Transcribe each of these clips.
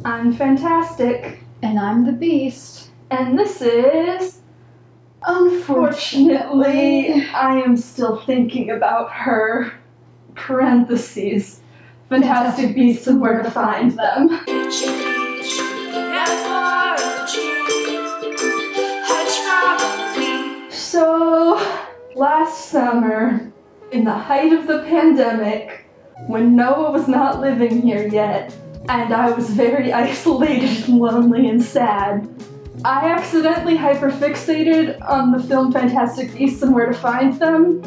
I'm Fantastic. And I'm the Beast. And this is... Unfortunately, I am still thinking about her. Parentheses. Fantastic Beasts and Where to Find Them. So, last summer, in the height of the pandemic, when Noah was not living here yet, and I was very isolated and lonely and sad, I accidentally hyperfixated on the film Fantastic Beasts and Where to Find Them,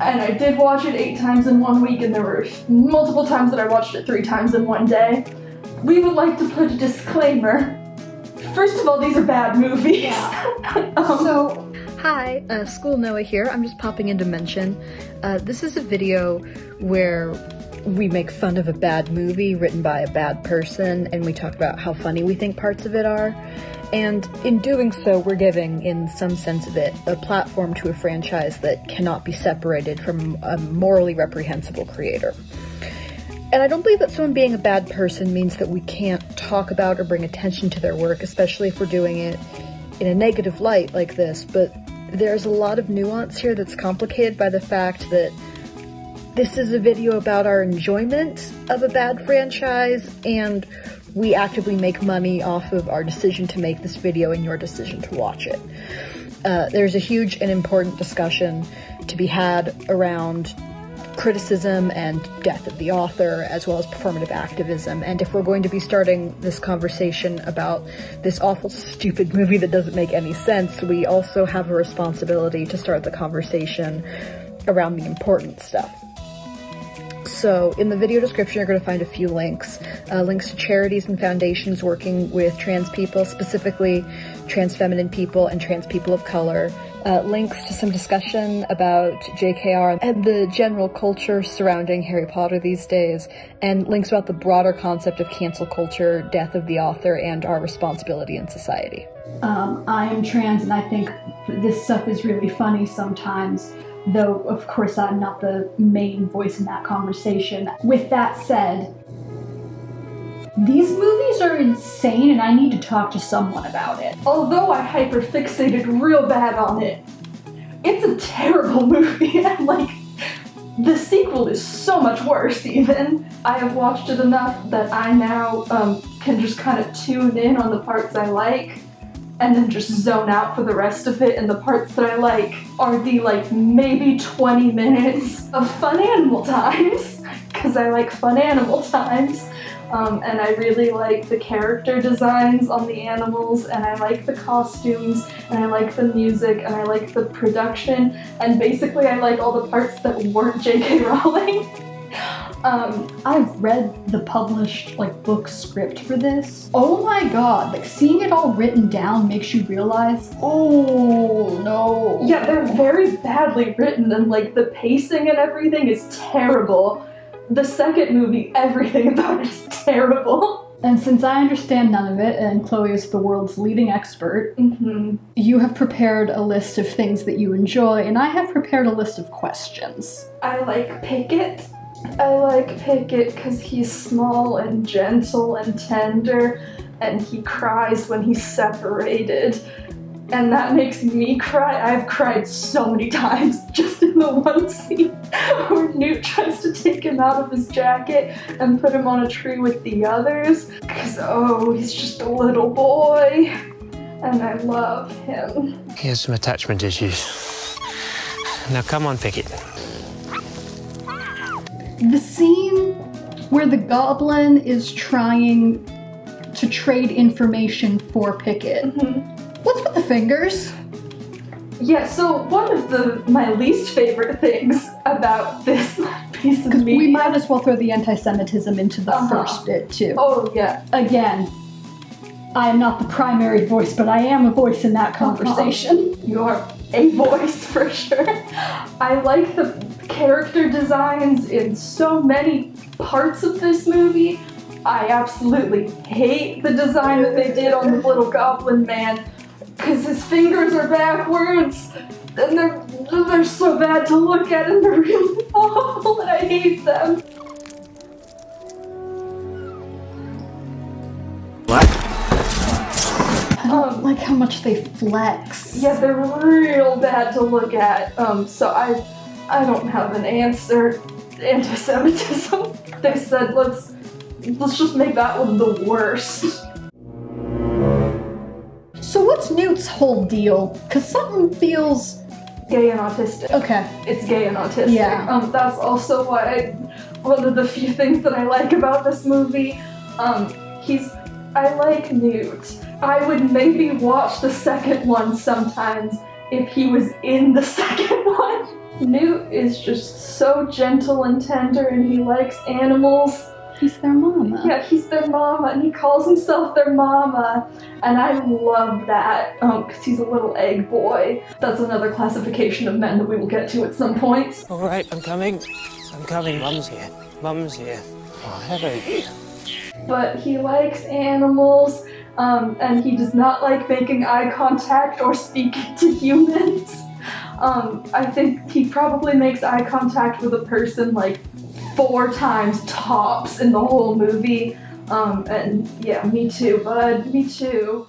and I did watch it 8 times in 1 week, and there were multiple times that I watched it 3 times in 1 day. We would like to put a disclaimer. First of all, these are bad movies. Yeah. Hi, School Noah here. I'm just popping in to mention, this is a video where we make fun of a bad movie written by a bad person, and we talk about how funny we think parts of it are. And in doing so, we're giving, in some sense of it, a platform to a franchise that cannot be separated from a morally reprehensible creator. And I don't believe that someone being a bad person means that we can't talk about or bring attention to their work, especially if we're doing it in a negative light like this, but there's a lot of nuance here that's complicated by the fact that this is a video about our enjoyment of a bad franchise, and we actively make money off of our decision to make this video and your decision to watch it. There's a huge and important discussion to be had around criticism and death of the author, as well as performative activism, and if we're going to be starting this conversation about this awful, stupid movie that doesn't make any sense, we also have a responsibility to start the conversation around the important stuff. So in the video description, you're going to find a few links. Links to charities and foundations working with trans people, specifically trans feminine people and trans people of color. Links to some discussion about JKR and the general culture surrounding Harry Potter these days, and links about the broader concept of cancel culture, death of the author, and our responsibility in society. I am trans, and I think this stuff is really funny sometimes, though of course I'm not the main voice in that conversation. With that said, these movies are insane and I need to talk to someone about it. Although I hyperfixated real bad on it, it's a terrible movie, and like, the sequel is so much worse even. I have watched it enough that I now can just kind of tune in on the parts I like, and then just zone out for the rest of it, and the parts that I like are the like maybe 20 minutes of fun animal times, because I like fun animal times. And I really like the character designs on the animals, and I like the costumes, and I like the music, and I like the production, and basically I like all the parts that weren't J.K. Rowling. I've read the published book script for this. Oh my god, like seeing it all written down makes you realize, oh no. Yeah, they're very badly written, and like the pacing and everything is terrible. The second movie, everything about it is terrible. And since I understand none of it, and Chloe is the world's leading expert, you have prepared a list of things that you enjoy, and I have prepared a list of questions. I like Pickett. I like Pickett because he's small and gentle and tender, and he cries when he's separated. And that makes me cry. I've cried so many times just in the one scene where Newt tries to take him out of his jacket and put him on a tree with the others. Because, oh, he's just a little boy. And I love him. He has some attachment issues. Now come on, Pickett. The scene where the goblin is trying to trade information for Pickett. What's with the fingers? Yeah, so one of my least favorite things about this piece of media... We might as well throw the anti-Semitism into the first bit, too. Oh, yeah. Again, I am not the primary voice, but I am a voice in that conversation. You are a voice, for sure. I like the character designs in so many parts of this movie. I absolutely hate the design that they did on the little goblin man, because his fingers are backwards, and they're so bad to look at, and they're really awful, and I hate them. don't like how much they flex. Yeah, they're real bad to look at. So I don't have an answer. Anti-Semitism. They said let's just make that one the worst. So what's Newt's whole deal? Because something feels Gay and autistic. okay. It's gay and autistic. Yeah. That's also why one of the few things that I like about this movie. I like Newt. I would maybe watch the second one sometimes if he was in the second one. Newt is just so gentle and tender, and he likes animals. He's their mama. Yeah, he's their mama, and he calls himself their mama, and I love that, because he's a little egg boy. That's another classification of men that we will get to at some point. All right, I'm coming. I'm coming. Mum's here. Mum's here. Oh, hello. But he likes animals, and he does not like making eye contact or speaking to humans. I think he probably makes eye contact with a person like 4 times tops in the whole movie. And yeah, me too, bud, me too.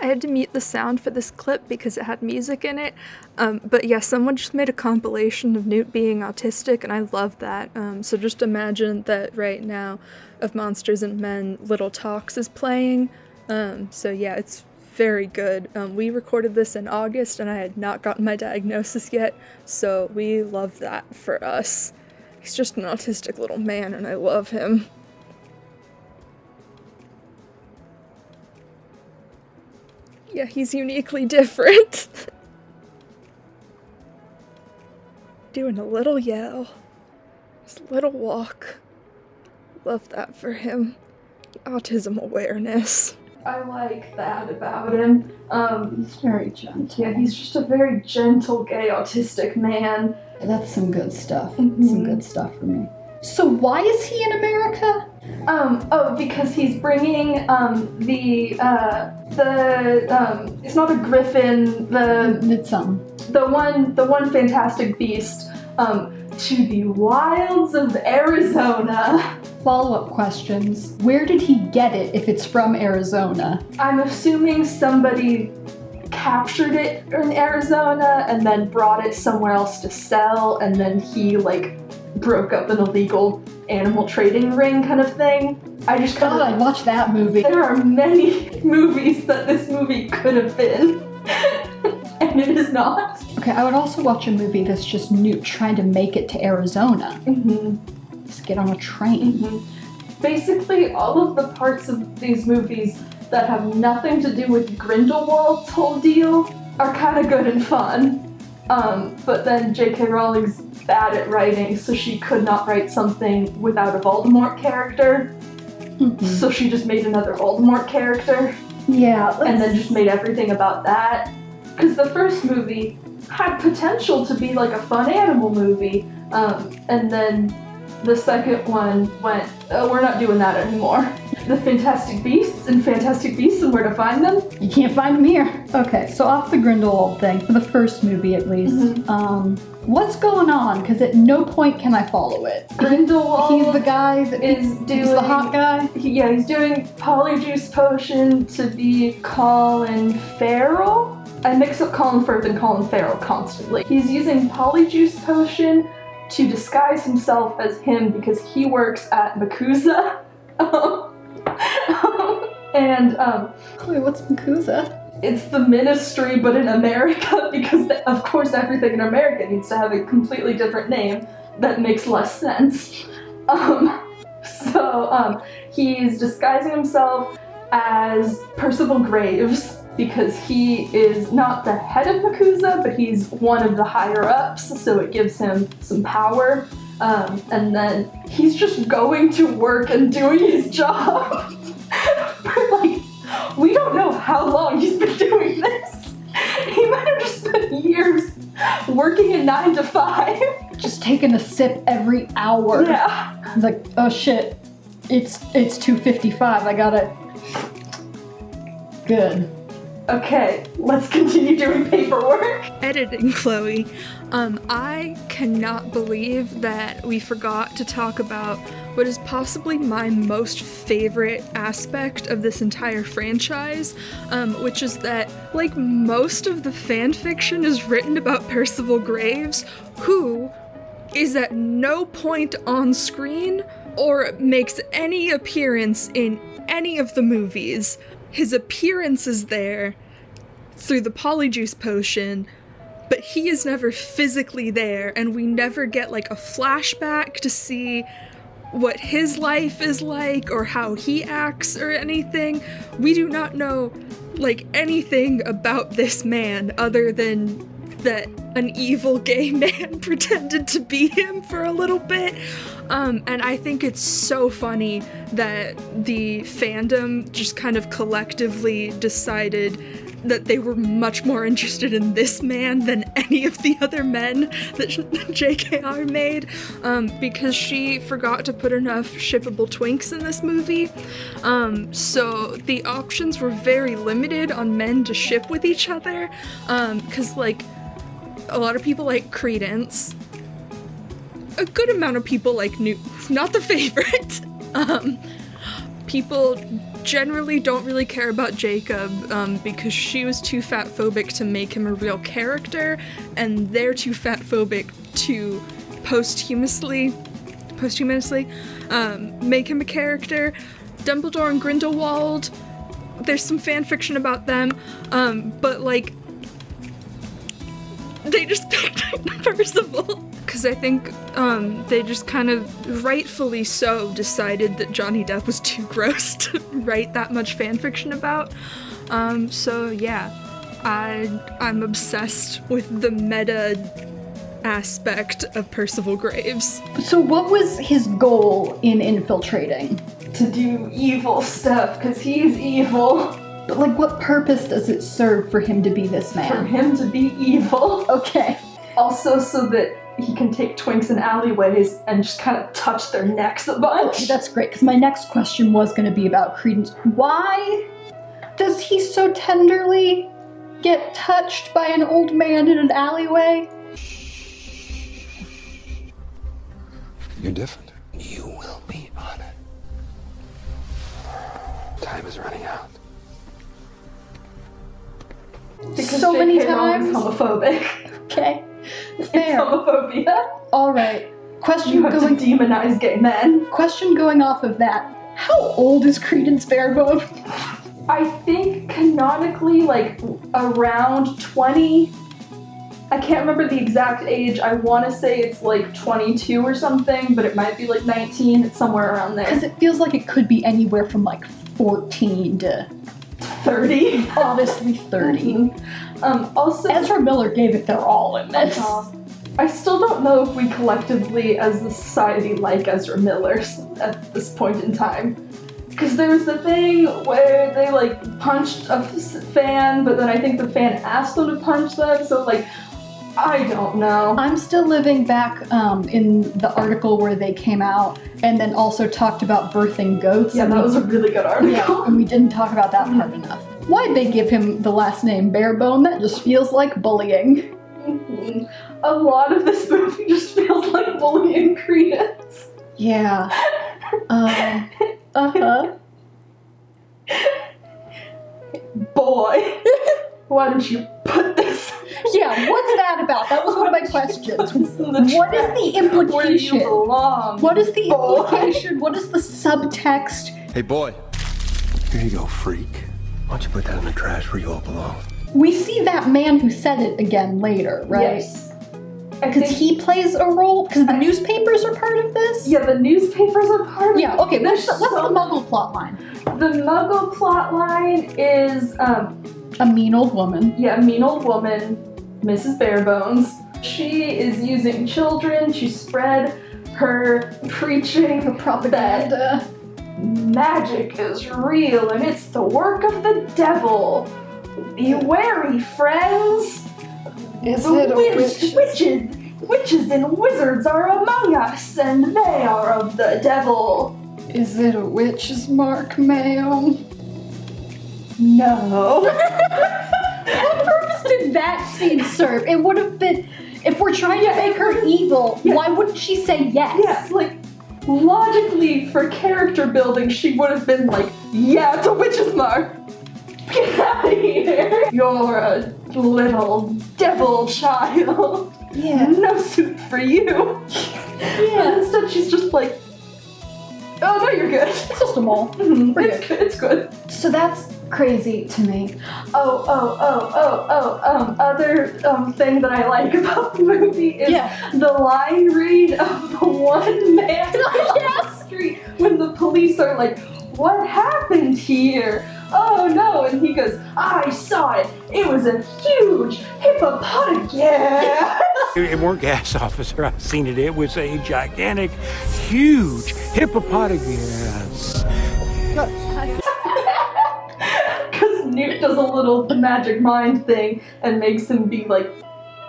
I had to mute the sound for this clip because it had music in it, but yeah, someone just made a compilation of Newt being autistic, and I love that. So just imagine that right now of Monsters and Men, Little Talks is playing, so yeah, it's very good. We recorded this in August, and I had not gotten my diagnosis yet, so we love that for us. He's just an autistic little man, and I love him. Yeah, he's uniquely different. Doing a little yell. His little walk. Love that for him. Autism awareness. I like that about him. He's very gentle. Yeah, he's just a very gentle, gay, autistic man. That's some good stuff. Some good stuff for me. So why is he in America? Because he's bringing, it's not a griffin, It's the one fantastic beast, to the wilds of Arizona. Follow-up questions. Where did he get it if it's from Arizona? I'm assuming somebody captured it in Arizona and then brought it somewhere else to sell, and then he, like, broke up an illegal animal trading ring kind of thing. I just kind God, I'd watch that movie. There are many movies that this movie could have been, and it is not. Okay, I would also watch a movie that's just Newt trying to make it to Arizona. Just get on a train. Basically, all of the parts of these movies that have nothing to do with Grindelwald's whole deal are kind of good and fun. But then J.K. Rowling's bad at writing, so she could not write something without a Voldemort character. So she just made another Voldemort character. Yeah. And then just made everything about that. Because the first movie had potential to be like a fun animal movie, and then the second one went, oh, we're not doing that anymore. The Fantastic Beasts and Fantastic Beasts and Where to Find Them. You can't find them here. Okay, so off the Grindelwald thing, for the first movie at least, what's going on? Because at no point can I follow it. Grindelwald He's the guy that is doing... He's the hot guy? He's doing Polyjuice Potion to be Colin Farrell. I mix up Colin Firth and Colin Farrell constantly. He's using Polyjuice Potion to disguise himself as him because he works at MACUSA. Wait, what's MACUSA? It's the ministry, but in America, because of course everything in America needs to have a completely different name that makes less sense. He's disguising himself as Percival Graves because he is not the head of MACUSA, but he's one of the higher ups, so it gives him some power. And then he's just going to work and doing his job. We don't know how long he's been doing this. He might have just spent years working a 9 to 5. Just taking a sip every hour. Yeah. He's like, oh shit, it's 2:55, I gotta... Good. Okay, let's continue doing paperwork. Editing, Chloe. I cannot believe that we forgot to talk about what is possibly my most favorite aspect of this entire franchise, which is that, like, most of the fanfiction is written about Percival Graves, who is at no point on screen or makes any appearance in any of the movies. His appearance is there through the Polyjuice potion, but he is never physically there, and we never get, like, a flashback to see what his life is like or how he acts or anything. We do not know, like, anything about this man other than that an evil gay man pretended to be him for a little bit. And I think it's so funny that the fandom just kind of collectively decided that they were much more interested in this man than any of the other men that JKR made, because she forgot to put enough shippable twinks in this movie. So the options were very limited on men to ship with each other, because, like, a lot of people like Credence. A good amount of people like Newt, not the favorite. People generally don't really care about Jacob, because she was too fat-phobic to make him a real character, and they're too fat-phobic to posthumously make him a character. Dumbledore and Grindelwald, there's some fanfiction about them, but, like, they just picked Percival. Because I think they just kind of, rightfully so, decided that Johnny Depp was too gross to write that much fanfiction about. So yeah, I'm obsessed with the meta aspect of Percival Graves. So what was his goal in infiltrating? To do evil stuff, because he's evil. But, like, what purpose does it serve for him to be this For man? him to be evil. Okay. Also so that he can take twinks in alleyways and just kind of touch their necks a bunch. Okay, that's great, because my next question was going to be about Credence. Why does he so tenderly get touched by an old man in an alleyway? You're different. You will be honored. Time is running out. Because So many J.K. Rowling's times. homophobic. Okay. It's Fair. homophobia. Alright. You Question have going to demonize gay men. off of that. How old is Credence Barebone? I think canonically, like, around 20. I can't remember the exact age. I want to say it's like 22 or something, but it might be like 19. It's somewhere around Because there. it feels like it could be anywhere from like 14 to 30. honestly 30. Also, Ezra Miller gave it their all in this. I still don't know if we collectively, as the society, like Ezra Miller at this point in time. Because there was the thing where they, like, punched a fan, but then I think the fan asked them to punch them, so, like, I don't know. I'm still living back in the article where they came out and then also talked about birthing goats. Yeah, and that was a really good article. yeah, and we didn't talk about that part enough. Why'd they give him the last name Barebone? That just feels like bullying. A lot of this movie just feels like bullying Credence. Yeah. Uh-huh. Boy, why didn't you put this Yeah, what's that about? That was one of my questions. in the What is the implication? where you belong? What is the Boy. implication? What is the subtext? Hey, boy. Here you go, freak. Why don't you put that in the trash where you all belong? We see that man who said it again later, right? Yes. I Because think- he plays a role? Because the newspapers are part of this? Yeah, the newspapers are part of Yeah, it. okay, what's There's the so- Muggle plot line? The Muggle plotline is, A mean old woman. yeah, a mean old woman, Mrs. Barebones. She is using children to spread her preaching Propaganda. magic is real and it's the work of the devil. Be wary, friends. Is The it a witches and wizards are among us, and they are of the devil. Is it a witch's mark, ma'am? No. What purpose did that scene serve? It would have been, if we're trying to make her evil, Yeah. why wouldn't she say yes? Yeah, like, logically, for character building, she would have been like, yeah, it's a witch's mark. Get out of here. You're a little devil child. Yeah. No suit for you. Yeah. And instead she's just like, oh no, you're good. It's just a mole. Mhm, We're it's good. It's good. So that's crazy to me. Other thing that I like about the movie is the line read of the one man on the street when the police are like, what happened here? Oh no, and he goes, I saw it. It was a huge hippopotamus. It weren't gas, officer. I seen it. It was a gigantic, huge hippopotamus. Because Newt does a little magic mind thing and makes him be like,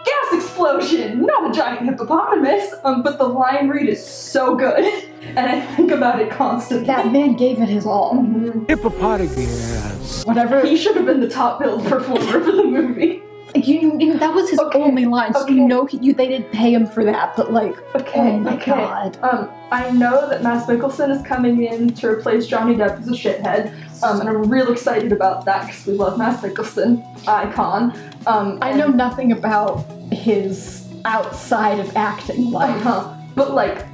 gas explosion, not a giant hippopotamus. But the line read is so good, and I think about it constantly. That man gave it his all. Hippopotamus. Whatever. He should have been the top billed performer for the movie. That was his only line, so you know they didn't pay him for that, but like, oh my god. I know that Mads Mikkelsen is coming in to replace Johnny Depp as a shithead, and I'm real excited about that because we love Mads Mikkelsen, icon. I know nothing about his outside of acting life. But like,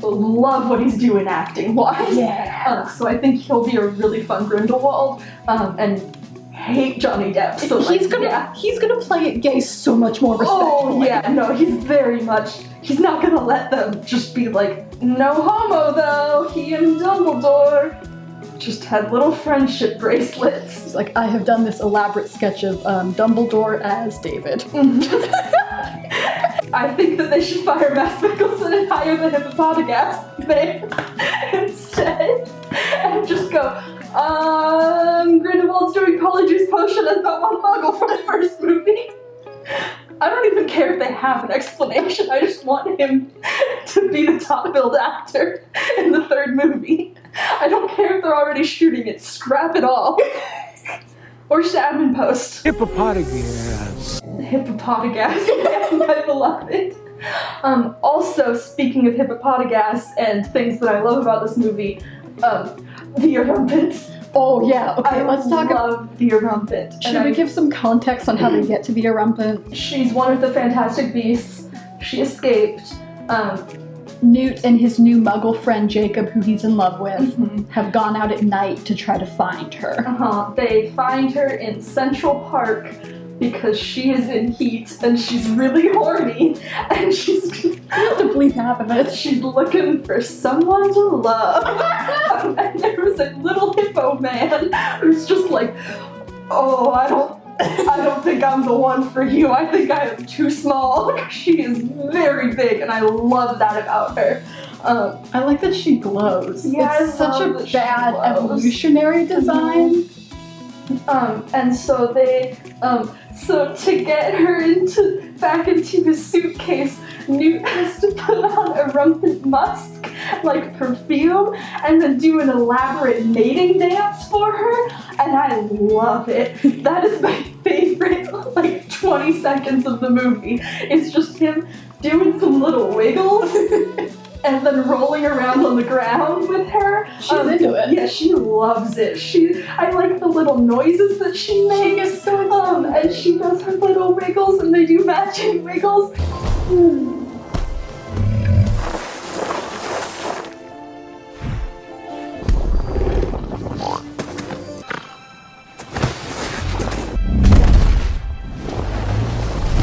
love what he's doing acting-wise. Yeah. So I think he'll be a really fun Grindelwald, and hate Johnny Depp. So he's gonna play it gay so much more respectfully. Oh yeah, no, he's not gonna let them just be like, no homo though, he and Dumbledore just had little friendship bracelets. It's like, I have done this elaborate sketch of Dumbledore as David. I think that they should fire Mads Mikkelsen and hire the hippopotamus man instead, and just go, Grindelwald's doing Polyjuice Potion as that one muggle from the first movie. I don't even care if they have an explanation, I just want him to be the top billed actor in the third movie. I don't care if they're already shooting it, scrap it all. Or stab in post. Hippopotamus. Hippopotamus, my beloved. Also, speaking of hippopotamus and things that I love about this movie, the Erumpent. Oh yeah, okay, let's talk about... I love the Erumpent. Should we give some context on how they get to the Erumpent? She's one of the Fantastic Beasts. She escaped. Newt and his new muggle friend Jacob, who he's in love with, have gone out at night to try to find her. They find her in Central Park because she is in heat and she's really horny and she's... I have to believe half of it. She's looking for someone to love. And there was a little hippo man who's just like, oh, I don't think I'm the one for you. I think I am too small. She is very big and I love that about her. I like that she glows. Yeah, it's such a bad evolutionary design. And so they, so to get her back into his suitcase, Newt has to put on a Erumpent musk, like perfume, and then do an elaborate mating dance for her, and I love it. That is my favorite, like, 20 seconds of the movie. It's just him doing some little wiggles. And then rolling around on the ground with her. She's into it. Yeah, she loves it. I like the little noises that she makes. She gets so excited. And she does her little wiggles and they do matching wiggles.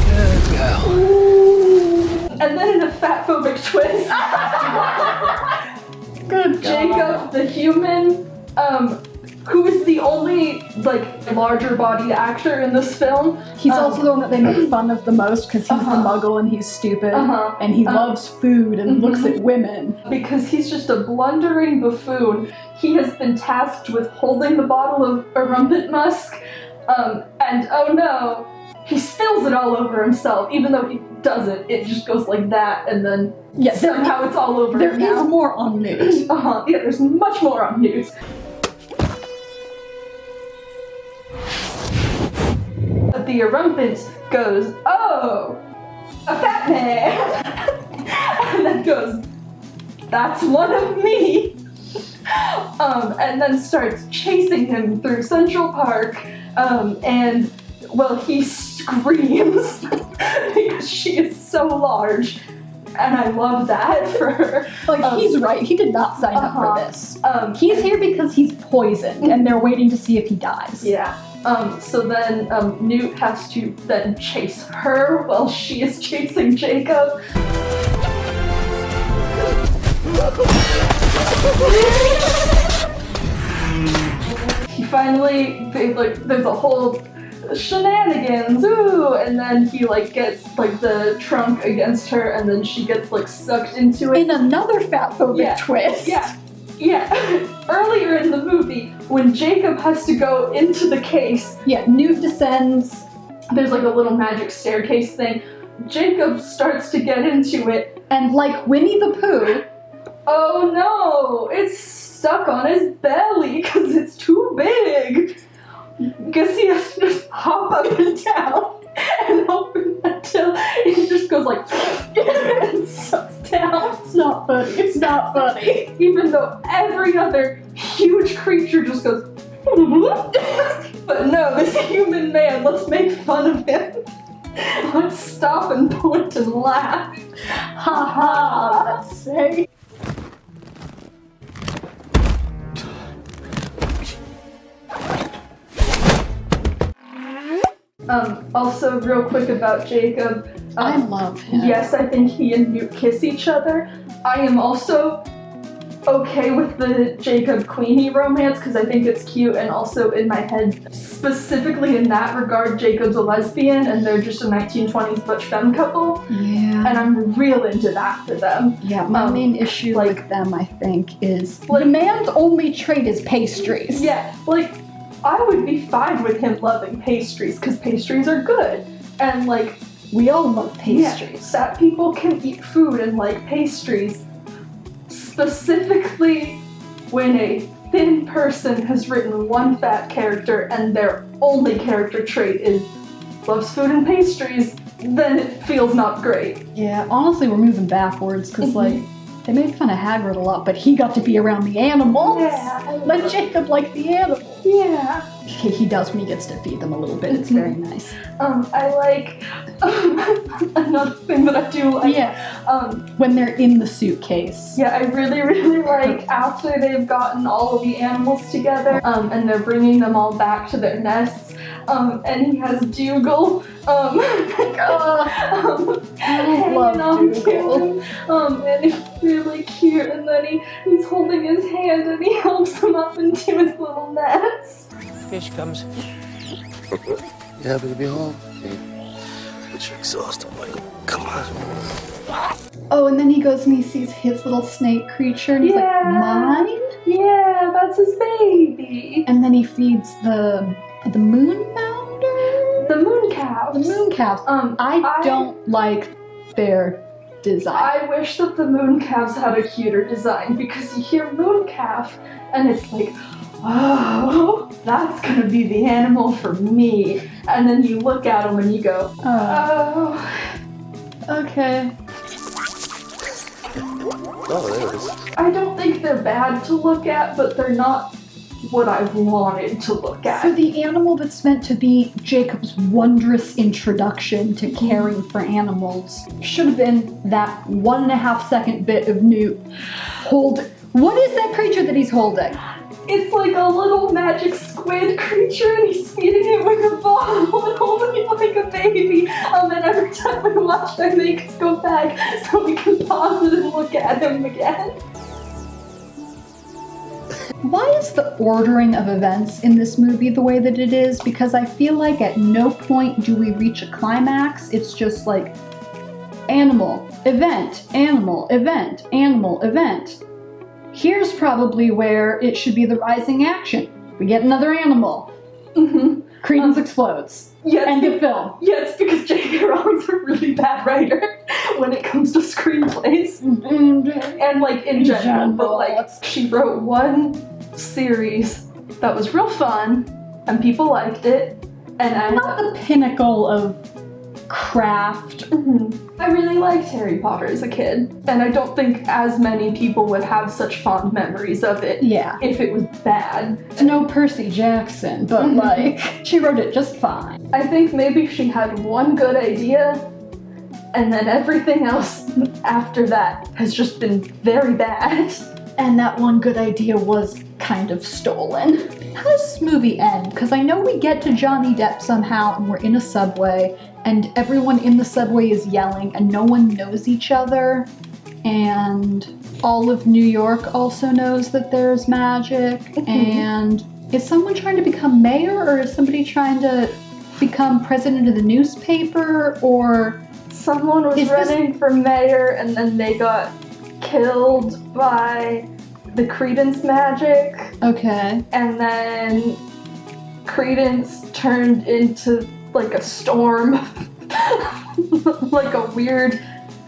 Good girl. And then in a fatphobic twist, Good Jacob, the human, who is the only, like, larger bodied actor in this film. He's also the one that they make fun of the most because he's the muggle and he's stupid and he loves food and looks at women. Because he's just a blundering buffoon. He has been tasked with holding the bottle of Erumpent musk, and oh no, he spills it all over himself, even though he doesn't. It just goes like that, and then somehow it's all over There him now. is more on Newt. Yeah, there's much more on Newt. The Erumpent goes, oh, a fat man! And then goes, that's one of me. And then starts chasing him through Central Park, and, well, he screams because she is so large, and I love that for her. Like, he's right, he did not sign up for this. He's here because he's poisoned, and they're waiting to see if he dies. Yeah. So then Newt has to then chase her while she is chasing Jacob. He finally, there's a whole shenanigans, ooh, and then he like gets like the trunk against her, and then she gets like sucked into it. In another fatphobic twist. Yeah. Earlier in the movie, when Jacob has to go into the case, Newt descends. There's like a little magic staircase thing. Jacob starts to get into it, and like Winnie the Pooh, oh no, it's stuck on his belly because it's too big. Guess he has to just hop up and down and open until it just goes like and sucks down. It's not funny. It's not funny. Even though every other huge creature just goes. But no, this human man, let's make fun of him. Let's stop and point and laugh. Ha ha, let's say. Also real quick about Jacob. I love him. Yes, I think he and Newt kiss each other. I am also okay with the Jacob Queenie romance because I think it's cute, and also in my head, specifically in that regard, Jacob's a lesbian and they're just a 1920s butch femme couple. Yeah. And I'm real into that for them. Yeah, my main issue with them, I think, is the man's only trait is pastries. Yeah, like, I would be fine with him loving pastries because pastries are good. And like, we all love pastries. Yeah, that people can eat food and like pastries. Specifically when a thin person has written one fat character and their only character trait is loves food and pastries, then it feels not great. Yeah, honestly, we're moving backwards because like, they made fun of Hagrid a lot, but he got to be around the animals. Yeah. Let Jacob like the animals. Yeah. Okay, he does when he gets to feed them a little bit. It's very nice. I like another thing that I do like. Yeah. When they're in the suitcase. Yeah, I really, really like after they've gotten all of the animals together, and they're bringing them all back to their nests. And he has Dougal, hanging on to him, and it's really cute. And then he's holding his hand and he helps him up into his little nest. Here she comes. You happy to be home? But you're exhausted, Michael. Come on. Oh, and then he goes and he sees his little snake creature, and he's like, mine? Yeah, that's his baby. And then he feeds the moon founder? The moon calves. The moon calves. I don't like their design. I wish that the moon calves had a cuter design, because you hear moon calf and it's like, oh, that's gonna be the animal for me. And then you look at them and you go, oh. Okay. Oh, there it is. I don't think they're bad to look at, but they're not what I wanted to look at. For the animal that's meant to be Jacob's wondrous introduction to caring for animals, should have been that 1.5 second bit of Newt what is that creature that he's holding? It's like a little magic squid creature, and he's feeding it with a bottle and holding it like a baby. And every time we watch, I make us go back so we can pause it and look at him again. Why is the ordering of events in this movie the way that it is? Because I feel like at no point do we reach a climax. It's just like animal, event, animal, event, animal, event. Here's probably where it should be the rising action. We get another animal. Credence explodes. Yes, End of film. Yes, because J.K. Rowling's a really bad writer when it comes to screenplays. And like in general, but like she wrote one series that was real fun and people liked it, and not the pinnacle of craft. I really liked Harry Potter as a kid, and I don't think as many people would have such fond memories of it Yeah. if it was bad. No Percy Jackson, but like, she wrote it just fine. I think maybe she had one good idea, and then everything else after that has just been very bad. And that one good idea was kind of stolen. How does this movie end? Because I know we get to Johnny Depp somehow and we're in a subway and everyone in the subway is yelling and no one knows each other, and all of New York also knows that there's magic. And is someone trying to become mayor, or is somebody trying to become president of the newspaper, or Someone was running for mayor and then they got killed by the Credence magic, okay. and then Credence turned into like a storm, like a weird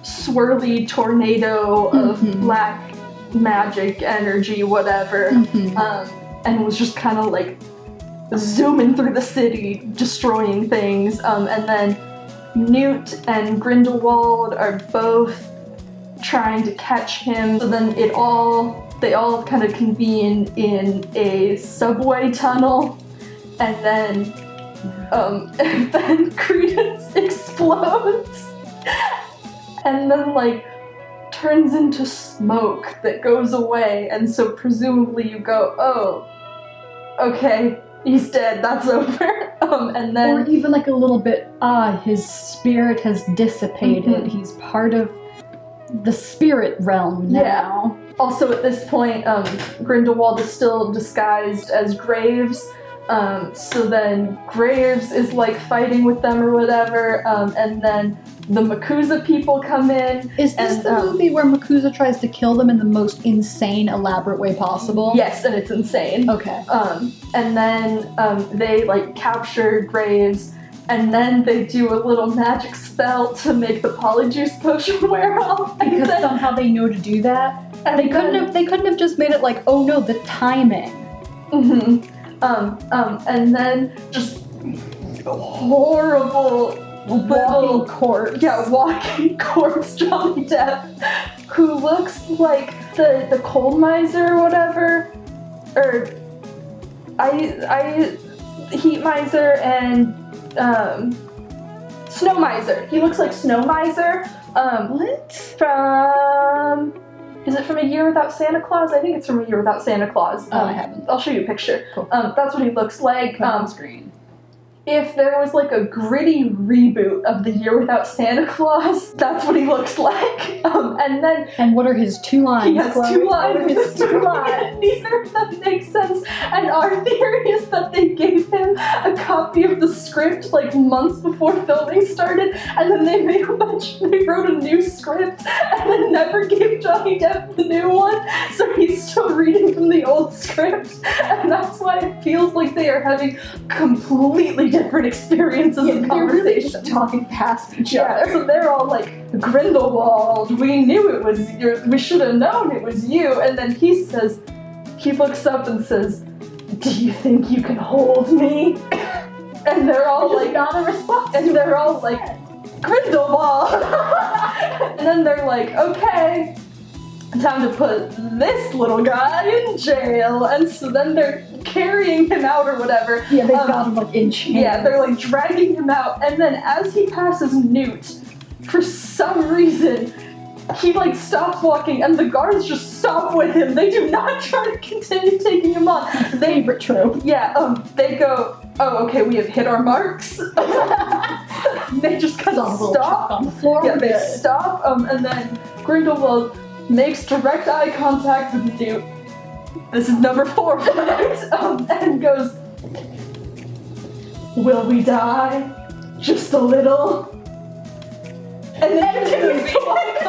swirly tornado of black magic energy, whatever, and was just kind of like zooming through the city, destroying things, and then Newt and Grindelwald are both trying to catch him, so then they all kind of convene in a subway tunnel, and then Credence explodes and then like turns into smoke that goes away, and so presumably you go, oh, okay, he's dead, that's over. And then, or even like a little bit, his spirit has dissipated, he's part of the spirit realm now. Yeah. Also at this point, Grindelwald is still disguised as Graves, so then Graves is like fighting with them or whatever, and then the Makusa people come in. Is this the movie where Makusa tries to kill them in the most insane, elaborate way possible? Yes, and it's insane. Okay. And then they like capture Graves, and then they do a little magic spell to make the polyjuice potion wear off. Because somehow they know to do that. And they couldn't have just made it like, oh no, the timing. And then just horrible Walking corpse. Yeah, walking corpse Johnny Depp, who looks like the coal miser or whatever, or heat miser and snow miser. He looks like Snow Miser. What? Is it from A Year Without Santa Claus? I think it's from A Year Without Santa Claus. I haven't. I'll show you a picture. Cool. That's what he looks like. On screen. If there was like a gritty reboot of The Year Without Santa Claus, that's what he looks like. And what are his two lines? He has two lines. His two lines. Neither of them make sense. And our theory is that they gave him a copy of the script like months before filming started, and then they wrote a new script, and then never gave Johnny Depp the new one, so he's still reading from the old script, and that's why it feels like they are having completely different experiences and they're really conversations. just talking past each other. So they're all like, Grindelwald, we knew it was we should have known it was you. And then he looks up and says, do you think you can hold me? And they're all like, not a response. and they're all like, Grindelwald. And then they're like, okay, time to put this little guy in jail. And so then they're carrying him out or whatever. Yeah, they've got him like in chains. Yeah, they're like dragging him out, and then as he passes Newt, for some reason, he like stops walking and the guards just stop with him. They do not try to continue taking him on. Favorite trope. Yeah, they go, oh, okay, we have hit our marks. They just kind of stop. On the floor. Yeah, they stop, and then Grindelwald makes direct eye contact with Newt. This is number 4 for Newt, and goes, will we die? Just a little? And then continues to walk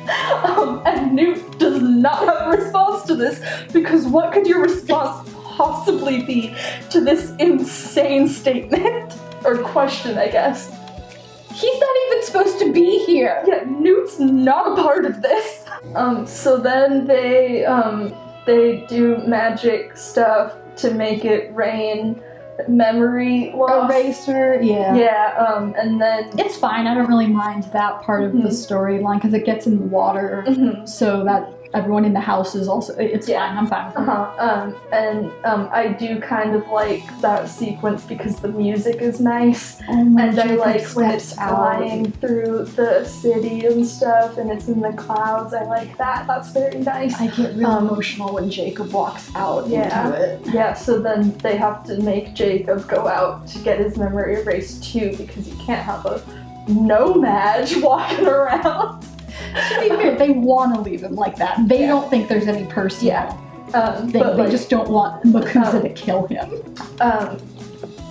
on. And Newt does not have a response to this, because what could your response possibly be to this insane statement? Or question, I guess. He's not even supposed to be here. Yeah, Newt's not a part of this. So then they do magic stuff to make it rain memory loss eraser. Yeah. Yeah, and then It's fine. I don't really mind that part of the storyline because it gets in the water, so that everyone in the house is also. It's fine. I'm fine with it. I do kind of like that sequence because the music is nice, and I like when it's flying through the city and stuff, and it's in the clouds. I like that. That's very nice. I get real emotional when Jacob walks out into it. Yeah, so then they have to make Jacob go out to get his memory erased too, because you can't have a nomad walking around. To be fair, they want to leave him like that. They don't think there's any personal. Yeah. They just don't want Makuza to kill him.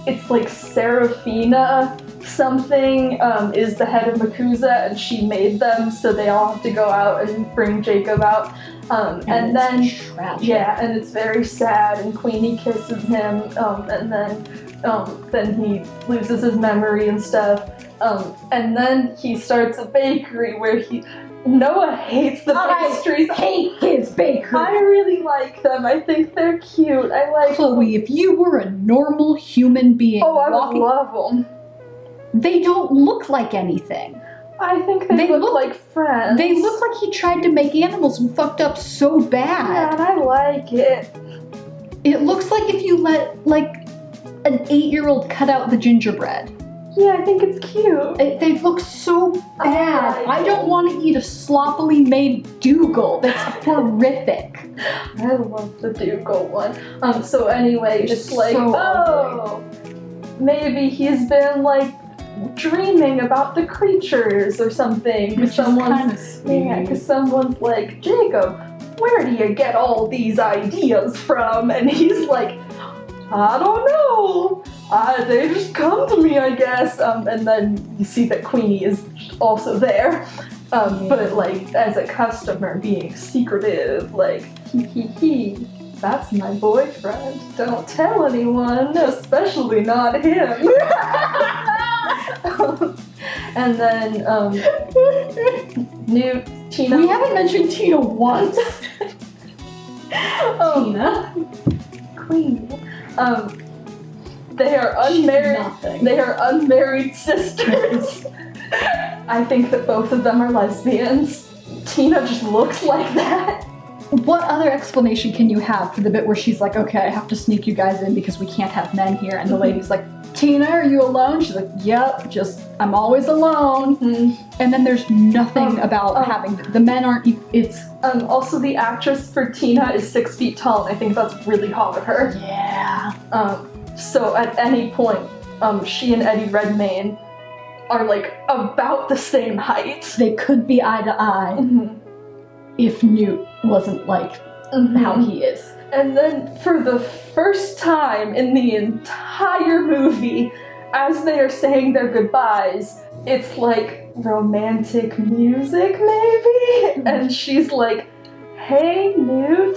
It's like Serafina something is the head of Makuza, and she made them, so they all have to go out and bring Jacob out. And then tragic. Yeah, and it's very sad, and Queenie kisses him, and then he loses his memory and stuff. And then he starts a bakery where Noah hates the pastries. I hate his bakery. I really like them. I think they're cute. I like Chloe, if you were a normal human being I would love them. They don't look like anything. I think they look like friends. They look like he tried to make animals and fucked up so bad. Yeah, and I like it. It looks like if you let, like, an 8-year-old cut out the gingerbread. Yeah, I think it's cute. They look so bad. I don't want to eat a sloppily made Dougal. That's horrific. I love the Dougal one. So anyway, it's like, so maybe he's been, like, dreaming about the creatures or something. Which is kind of sweet. Yeah, because someone's like, Jacob, where do you get all these ideas from? And he's like, I don't know. They just come to me, I guess. And then you see that Queenie is also there. But like, as a customer, being secretive, like, hee, that's my boyfriend. Don't tell anyone, especially not him. And then, Tina. We haven't mentioned Tina once. Tina. Queenie. They are unmarried. They are unmarried sisters. I think that both of them are lesbians. Tina just looks like that. What other explanation can you have for the bit where she's like, okay, I have to sneak you guys in because we can't have men here, and the lady's like, Tina, are you alone? She's like, yep, I'm always alone. And then there's nothing about having, the men aren't, it's... Also the actress for Tina is 6 feet tall, and I think that's really hot of her. Yeah. So at any point, she and Eddie Redmayne are like about the same height. They could be eye to eye if Newt wasn't like how he is. And then for the first time in the entire movie, as they are saying their goodbyes, it's like romantic music maybe? And she's like, hey Newt,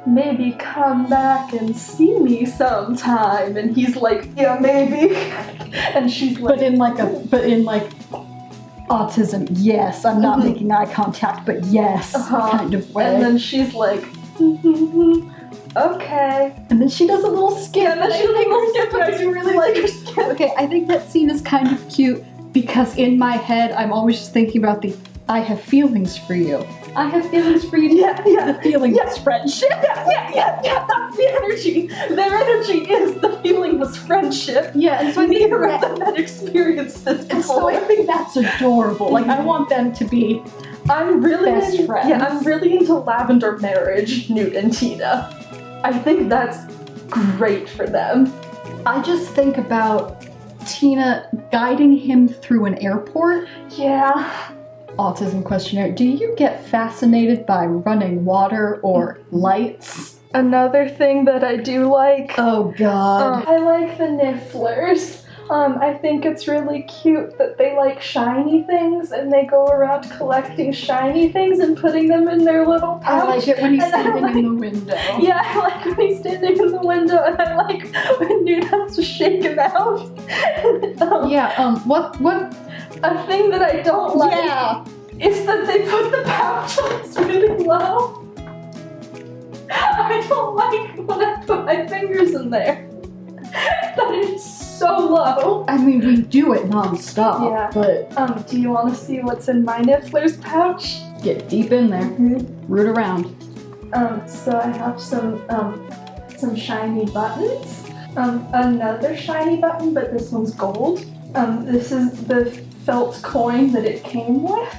maybe come back and see me sometime. And he's like, yeah, maybe. And she's like, but in like autism, yes, I'm not making eye contact, but yes, kind of way. And then she's like, okay. And then she does a little skip. And then she does a little skip, and I do really like her skip. Okay, I think that scene is kind of cute because in my head, I'm always just thinking about I have feelings for you. I have feelings for you. Yeah. The feeling is friendship. Yeah, that's the energy. Their energy is the feeling was friendship. Yeah, and so neither of them had experienced this before. So I think that's adorable. Like, I want them to be best friends. Yeah, I'm really into lavender marriage, Newt and Tina. I think that's great for them. I just think about Tina guiding him through an airport. Yeah. Autism questionnaire. Do you get fascinated by running water or lights? Another thing that I do like. Oh god. I like the nifflers. I think it's really cute that they like shiny things and they go around collecting shiny things and putting them in their little pouch. I like it when he's standing in the window. Yeah, I like when he's standing in the window, and I like when Newt has to shake him out. What? A thing that I don't like is that they put the pouches really low. I don't like when I put my fingers in there. That is so low. I mean, we do it non-stop, Yeah. but Do you want to see what's in my Niffler's pouch? get deep in there, root around. So I have some shiny buttons. Another shiny button, but this one's gold. This is the felt coin that it came with.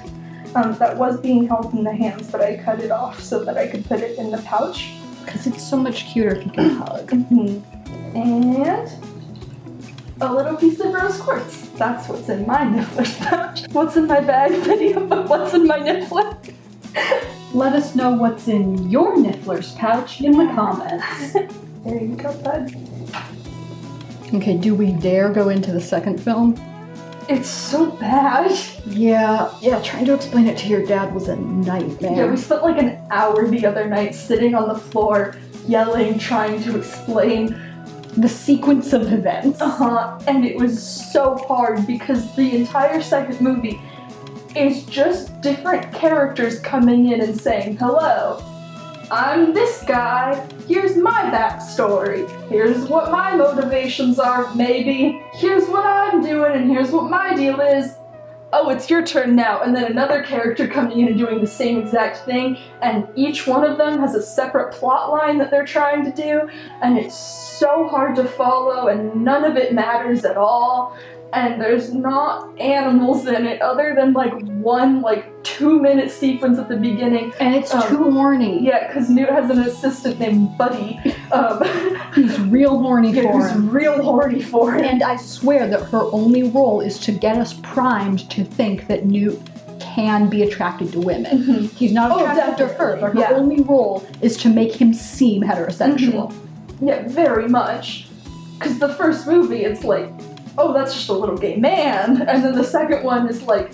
That was being held in the hands, but I cut it off so that I could put it in the pouch. Because it's so much cuter if you can hug. And a little piece of rose quartz. That's what's in my Niffler's pouch. What's in my bag video, but what's in my Niffler? Let us know what's in your Niffler's pouch in the comments. There you go, bud. Okay, do we dare go into the second film? It's so bad. Yeah, trying to explain it to your dad was a nightmare. Yeah, we spent like an hour the other night sitting on the floor, yelling, trying to explain the sequence of events. And it was so hard because the entire second movie is just different characters coming in and saying, hello, I'm this guy, here's my backstory, here's what my motivations are, maybe, here's what I'm doing, and here's what my deal is. Oh, it's your turn now, and then another character coming in and doing the same exact thing, and each one of them has a separate plot line that they're trying to do, and it's so hard to follow, and none of it matters at all, and there's not animals in it other than like one 2-minute sequence at the beginning. And it's too horny. Yeah, because Newt has an assistant named Buddy. Who's real horny for who's him. real horny for him. And I swear that her only role is to get us primed to think that Newt can be attracted to women. He's not attracted to her, but her only role is to make him seem heterosexual. Yeah, very much. Because the first movie, it's like, oh, that's just a little gay man. And then the second one is like,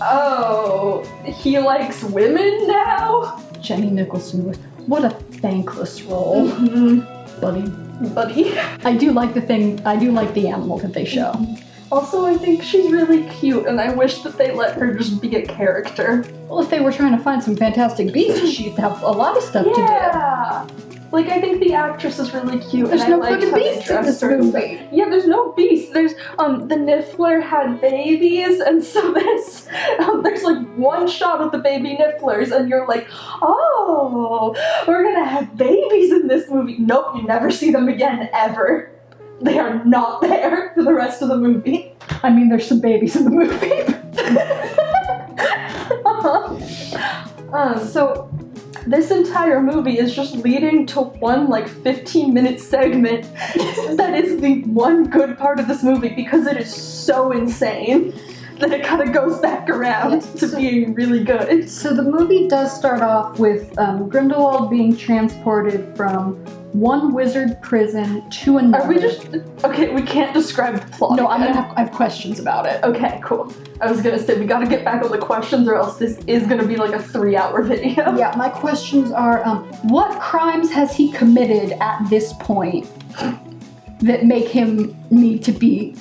oh, he likes women now? Jenny Nicholson, what a thankless role. Buddy. I do like the animal that they show. Also, I think she's really cute, and I wish that they let her just be a character. Well, if they were trying to find some fantastic beasts, she'd have a lot of stuff to do. Yeah! Like, I think the actress is really cute. There's and no I liked fucking how they beasts in dressed this her. movie. Yeah, there's no beasts. There's, the Niffler had babies, and so there's like one shot of the baby Nifflers, and you're like, oh, we're gonna have babies in this movie. Nope, you never see them again, ever. They are not there for the rest of the movie. I mean, there's some babies in the movie. So this entire movie is just leading to one 15-minute segment that is the one good part of this movie because it is so insane that it kind of goes back around to being really good. So the movie does start off with Grindelwald being transported from one wizard prison to another. Are we just... Okay, we can't describe the plot. No, I have questions about it. Okay, cool. I was gonna say, we gotta get back on the questions or else this is gonna be like a 3-hour video. Yeah, my questions are, what crimes has he committed at this point that make him need to be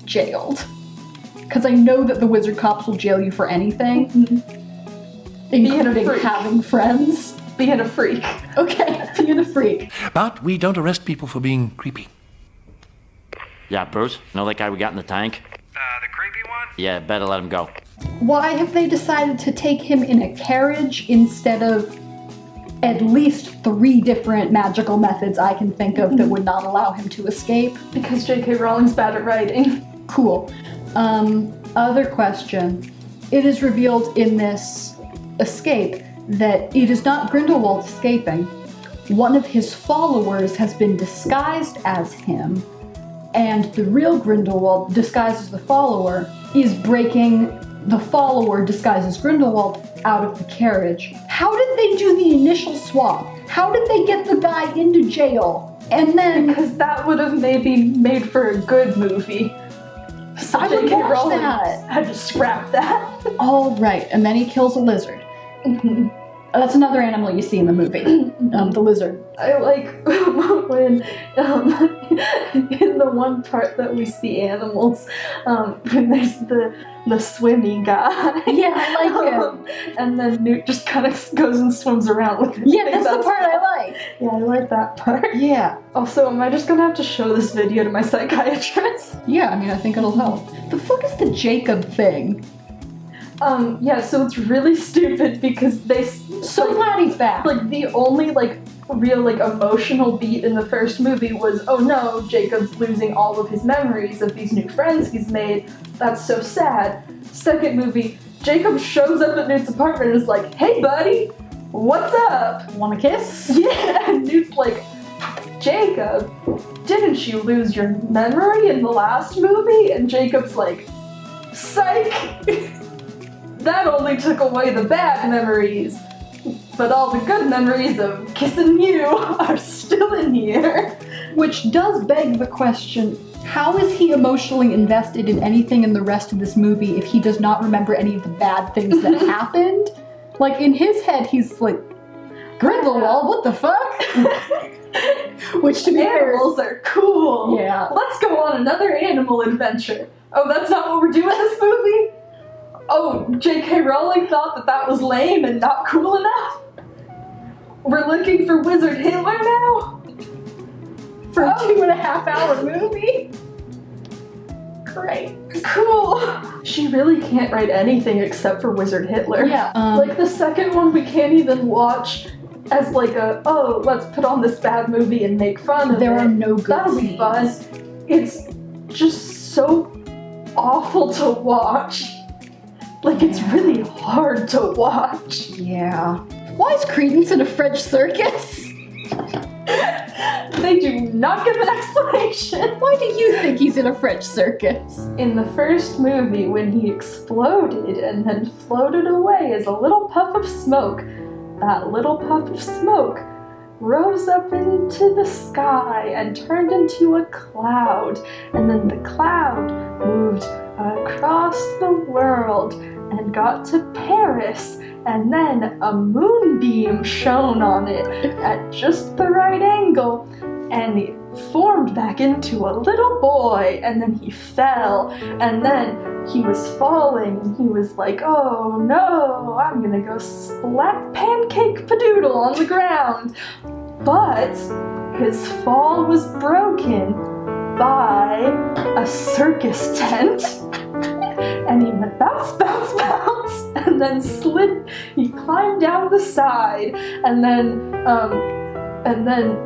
jailed? Because I know that the wizard cops will jail you for anything, including having friends. Being a freak. Okay, being a freak. But we don't arrest people for being creepy. Yeah, Bruce, know that guy we got in the tank? The creepy one? Yeah, better let him go. Why have they decided to take him in a carriage instead of at least 3 different magical methods I can think of that would not allow him to escape? Because J.K. Rowling's bad at writing. Cool. Other question. It is revealed in this escape that it is not Grindelwald escaping. One of his followers has been disguised as him, and the real Grindelwald, disguised as the follower, is breaking the follower disguised as Grindelwald out of the carriage. How did they do the initial swap? How did they get the guy into jail? And then... Because that would have maybe made for a good movie. So I would J.K. watch Rowling that. had to scrap that. All right, and then he kills a lizard. That's another animal you see in the movie, the lizard. I like when in the one part that we see animals, when there's the swimmy guy. Yeah, I like him. And then Newt just kind of goes and swims around with him. Yeah, that's the part I like. Yeah, I like that part. Yeah. Also, am I just gonna have to show this video to my psychiatrist? Yeah, I mean, I think it'll help. The fuck is the Jacob thing? Yeah, so it's really stupid because So glad he's back. Like, the only, like, real, like, emotional beat in the first movie was, oh no, Jacob's losing all of his memories of these new friends he's made. That's so sad. Second movie, Jacob shows up at Newt's apartment and is like, hey buddy, what's up? Want a kiss? Yeah, and Newt's like, Jacob, didn't you lose your memory in the last movie? And Jacob's like, psych! That only took away the bad memories. But all the good memories of kissing you are still in here. Which does beg the question, how is he emotionally invested in anything in the rest of this movie if he does not remember any of the bad things that happened? Like, in his head, he's like, Grindelwald, what the fuck? Which to me, animals are cool. Yeah. Let's go on another animal adventure. Oh, that's not what we're doing in this movie? Oh, J.K. Rowling thought that was lame and not cool enough? We're looking for Wizard Hitler now? For a 2.5 hour movie? Great. Cool. She really can't write anything except for Wizard Hitler. Yeah. Like the second one we can't even watch as like oh, let's put on this bad movie and make fun of it. There are no good That'll be fun. It's just so awful to watch. Like, it's really hard to watch. Yeah. Why is Credence in a French circus? They do not give an explanation. Why do you think he's in a French circus? In the first movie, when he exploded and then floated away as a little puff of smoke, that little puff of smoke rose up into the sky and turned into a cloud. And then the cloud moved across the world and got to Paris, and then a moonbeam shone on it at just the right angle, and he formed back into a little boy, and then he fell, and then he was falling, and he was like, oh no, I'm gonna go splat pancake padoodle on the ground. But his fall was broken by a circus tent. And he went bounce, bounce, bounce, and then slid. He climbed down the side, and then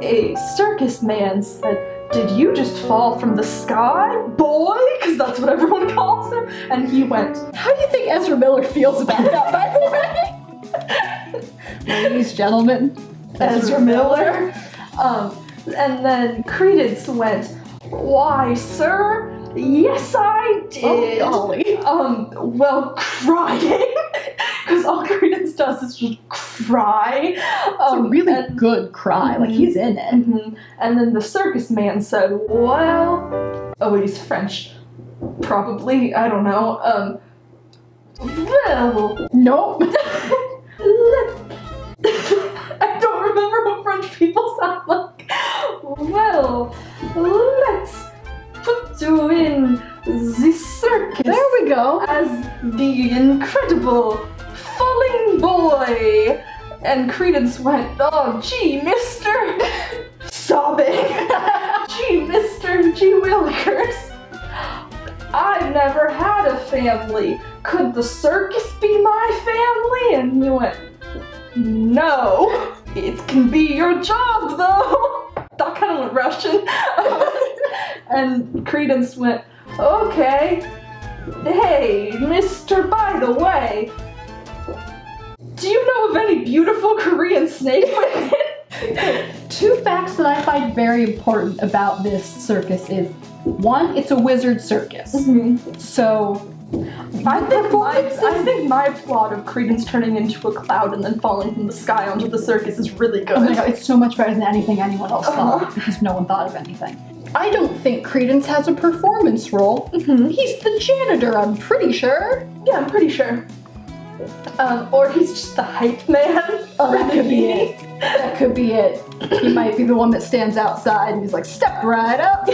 a circus man said, "Did you just fall from the sky, boy?" Because that's what everyone calls him. And he went, "How do you think Ezra Miller feels about that, by the way?" Ladies, gentlemen, Ezra Miller. And then Credence went, "Why, sir? Yes, I did." Oh, golly. Well, crying. Because all Credence does is just cry. It's a really good cry, like he's in it. And then the circus man said, well... Oh, he's French. Probably, I don't know. Well... Nope. I don't remember what French people sound like. Well, let's put you in the circus. There we go. As the incredible falling boy. And Credence went, oh, gee, mister. Sobbing. Gee, Mr. G. Willikers. I've never had a family. Could the circus be my family? And he went, no. It can be your job, though. That kind of went Russian. And Credence went, okay. Hey, mister, by the way, do you know of any beautiful Korean snake women? Two facts that I find very important about this circus is, one, it's a wizard circus. So, I think my plot of Credence turning into a cloud and then falling from the sky onto the circus is really good. Oh my god, it's so much better than anything anyone else thought, because no one thought of anything. I don't think Credence has a performance role. He's the janitor, I'm pretty sure. Yeah, I'm pretty sure. Or he's just the hype man. Oh, that could be it. That could be it. He might be the one that stands outside and he's like, step right up.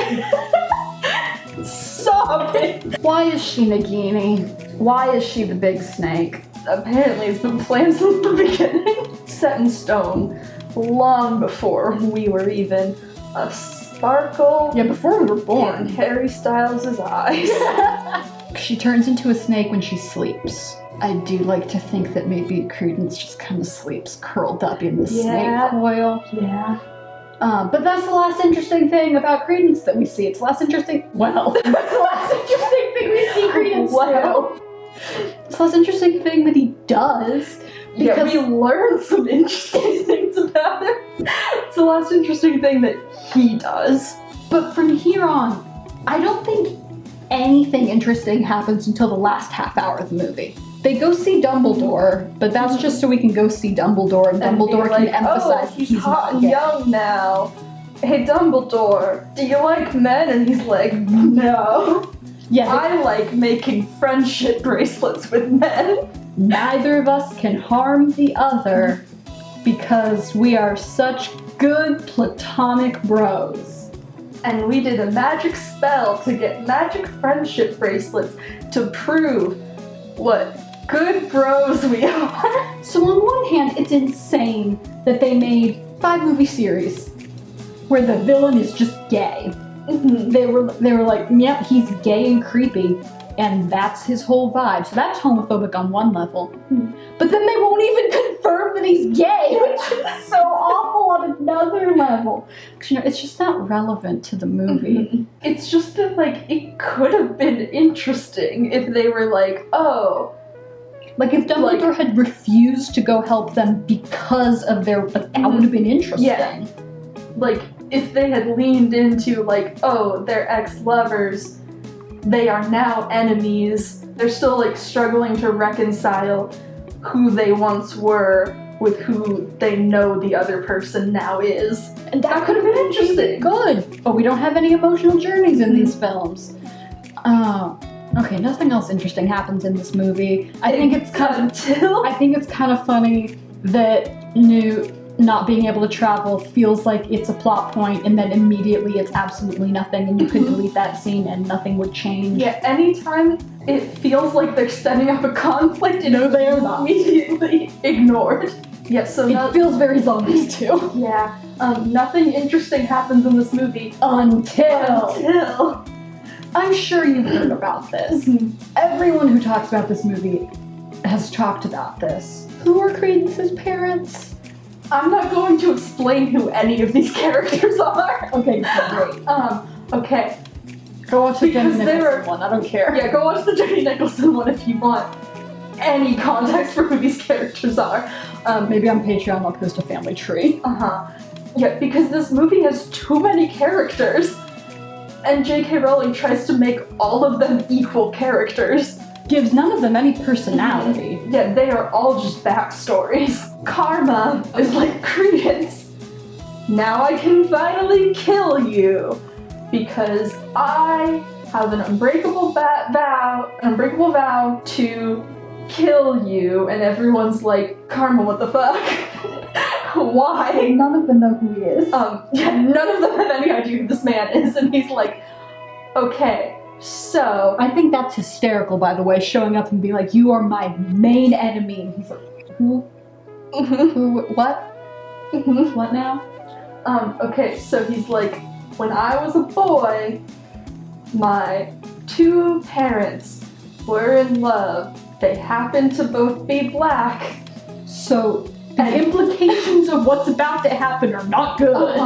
Stop it. Why is she Nagini? Why is she the big snake? Apparently it's been planned since the beginning. Set in stone, long before we were even a sparkle. Yeah, before we were In born. Harry Styles' eyes. She turns into a snake when she sleeps. I do like to think that maybe Credence just kind of sleeps curled up in the snake coil. Yeah. But that's the last interesting thing about Credence that we see. It's the last interesting, well, that's the last interesting thing we see Credence do. It's the last interesting thing that he does. Yeah, we learned some interesting things about him. It's the last interesting thing that he does. But from here on, I don't think anything interesting happens until the last half hour of the movie. They go see Dumbledore, but that's just so we can go see Dumbledore, and Dumbledore can emphasize he's he's hot not and gay. young now. Hey Dumbledore, do you like men? And he's like, no. Yeah, I like making friendship bracelets with men. neither of us can harm the other because we are such good platonic bros. And we did a magic spell to get magic friendship bracelets to prove what good bros we are. So on one hand, it's insane that they made 5-movie series where the villain is just gay. They were like, yep, he's gay and creepy, and that's his whole vibe. So that's homophobic on one level. But then they won't even confirm that he's gay, which is so awful on another level. 'Cause, you know, it's just not relevant to the movie. It's just that, like, it could have been interesting if they were like, oh. Like, if Dumbledore had refused to go help them because of their, like, that would have been interesting. Yeah. Like, if they had leaned into, like, oh, they're ex-lovers, they are now enemies, they're still, like, struggling to reconcile who they once were with who they know the other person now is. And that could have been interesting. Good, but we don't have any emotional journeys in these films. Okay, nothing else interesting happens in this movie. I think it's kind of funny that Newt not being able to travel feels like it's a plot point, and then immediately it's absolutely nothing, and you could delete that scene and nothing would change. Yeah, anytime it feels like they're setting up a conflict, they are not immediately ignored. Yeah, so it feels very zombies too. Yeah, nothing interesting happens in this movie until. I'm sure you've heard about this. Everyone who talks about this movie has talked about this. Who are Credence's parents? I'm not going to explain who any of these characters are. Okay, great. Okay. Go watch the Jenny Nicholson one, I don't care. Yeah, go watch the Jenny Nicholson one if you want any context for who these characters are. Maybe on Patreon I'll post a family tree. Yeah, because this movie has too many characters, and J.K. Rowling tries to make all of them equal characters. Gives none of them any personality. Yeah, they are all just backstories. Karma is like Credence. Now I can finally kill you because I have an unbreakable vow to kill you. And everyone's like, Karma, what the fuck? Why? None of them know who he is. Yeah, none of them have any idea who this man is, and he's like, okay. So, I think that's hysterical, by the way, showing up and being like, you are my main enemy. And he's like, who? Who? What? What now? Okay, so he's like, when I was a boy, my 2 parents were in love. They happened to both be black. So, the implications of what's about to happen are not good.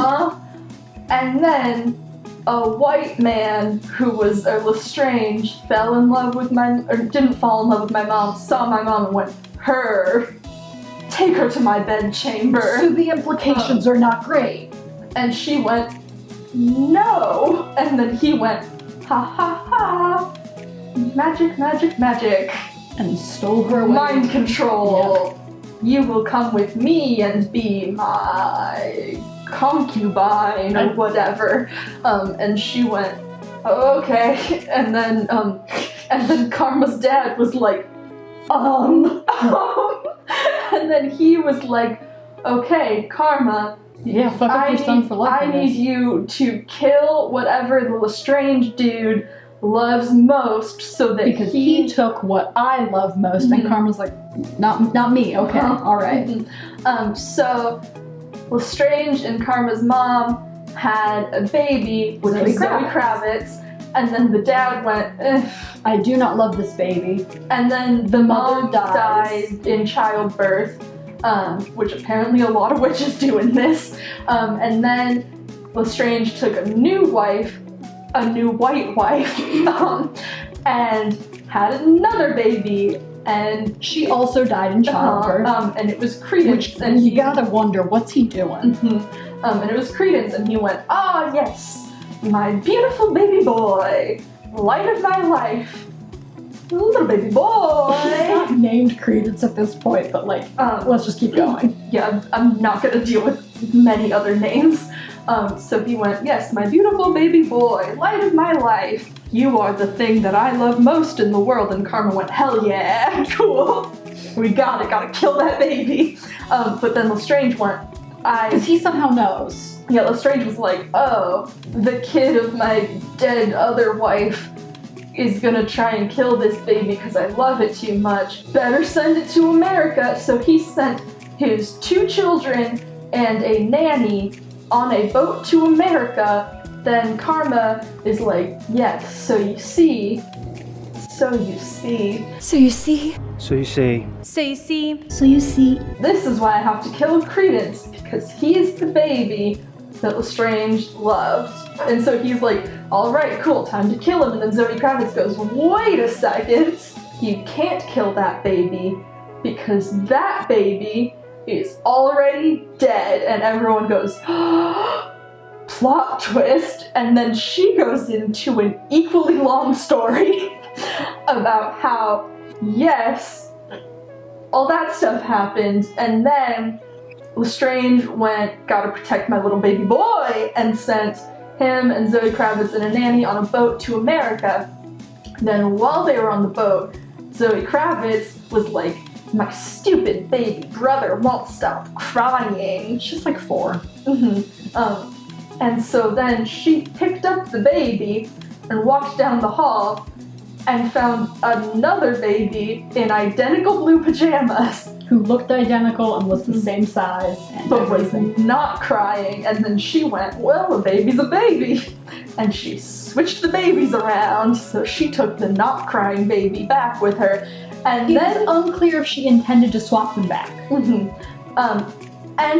And then a white man who was Lestrange fell in love with didn't fall in love with my mom, saw my mom and went, take her to my bedchamber. So the implications are not great. And she went, no. And then he went, ha ha ha, magic, magic, magic. And stole her away. Mind control. Yep. You will come with me and be my concubine or whatever. And she went, oh, okay. And then Karma's dad was like, And then he was like, okay, Karma, Yeah, fuck up your son for life. I need you to kill whatever the Lestrange dude loves most so that because he took what I love most, and Karma's like, not me, okay, alright. So Lestrange and Karma's mom had a baby with Zoe Kravitz, and then the dad went, I do not love this baby. And then the mom died in childbirth, which apparently a lot of witches do in this. And then Lestrange took a new wife, a new white wife, and had another baby. And she also died in childbirth. And it was Credence. Which, and you gotta wonder, what's he doing? And it was Credence, and he went, ah, yes, my beautiful baby boy, light of my life, little baby boy. He's not named Credence at this point, but like, let's just keep going. Yeah, I'm not gonna deal with many other names. So he went, yes, my beautiful baby boy, light of my life, you are the thing that I love most in the world. And Karma went, hell yeah, cool, we gotta kill that baby. But then Lestrange went, because he somehow knows. Yeah, Lestrange was like, oh, the kid of my dead other wife is gonna try and kill this baby because I love it too much. Better send it to America. So he sent his 2 children and a nanny on a boat to America. Then Karma is like, yes, so you see. This is why I have to kill Credence, because he's the baby that Lestrange loved. And so he's like, alright, cool, time to kill him. And then Zoe Kravitz goes, wait a second, you can't kill that baby because that baby is already dead. And everyone goes, plot twist. And then she goes into an equally long story about how, yes, all that stuff happened, and then Lestrange went, gotta protect my little baby boy, and sent him and Zoe Kravitz and a nanny on a boat to America. Then while they were on the boat, Zoe Kravitz was like, my stupid baby brother won't stop crying. She's like 4. And so then she picked up the baby and walked down the hall and found another baby in identical blue pajamas. Who looked identical and was the same size and but everything. Was not crying. And then she went, well, a baby's a baby. And she switched the babies around, so she took the not crying baby back with her. And then unclear if she intended to swap them back. And